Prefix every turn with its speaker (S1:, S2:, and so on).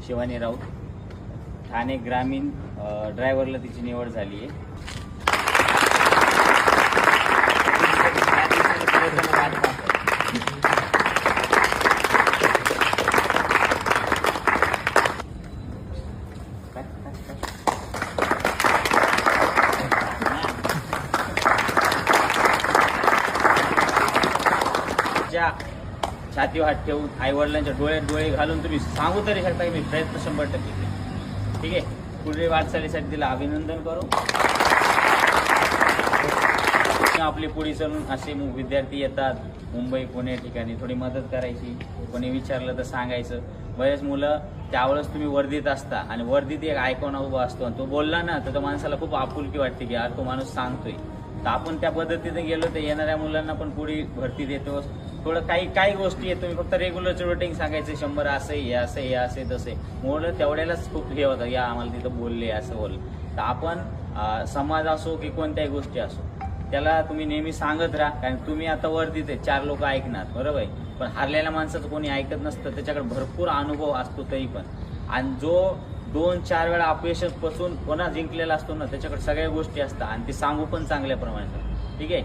S1: शिवानी राऊत, ठाणे ग्रामीण ड्रायव्हरला तिची निवड झाली आहे. छातीवर हात ठेवून आईवडिलांच्या डोळ्यात डोळे घालून तुम्ही सांगू तरी शकता की मी प्रयत्न 100% केले. ठीक आहे, पुढे वाटचालीसाठी तिला अभिनंदन करू. आपले पुढे चलून असे विद्यार्थी येतात मुंबई पुणे ठिकाणी, थोडी मदत करायची, कोणी विचारलं तर सांगायचं. बरेच मुलं त्यावेळेस तुम्ही वर्दीत असता आणि वर्दीत एक आयकॉन उभा असतो आणि तो बोलला ना तर त्या माणसाला खूप आपुलकी वाटते की यार तो माणूस सांगतोय. तर आपण त्या पद्धतीने गेलो तर येणाऱ्या मुलांना पण पुढे भरती देतो. थोडं काही गोष्टी आहेत, तुम्ही फक्त रेग्युलरचं रुटीन सांगायचं 100 असं हे असं हे असे तसे मुलं तेवढ्यालाच खूप हे होतं, या आम्हाला तिथं बोलले असं बोलले. तर आपण समाज असो की कोणत्याही गोष्टी असो त्याला तुम्ही नेहमी सांगत राहा, कारण तुम्ही आता वर्दीत आहे, 4 लोक ऐकणार बरोबर आहे, पण हारलेल्या माणसाचं कोणी ऐकत नसतं, त्याच्याकडे भरपूर अनुभव असतो तरी पण. आणि जो 2-4 वेळा अपयशापासून पुन्हा जिंकलेला असतो ना त्याच्याकडे सगळ्या गोष्टी असतात आणि ते सांगू पण चांगल्या प्रमाणात. ठीक आहे.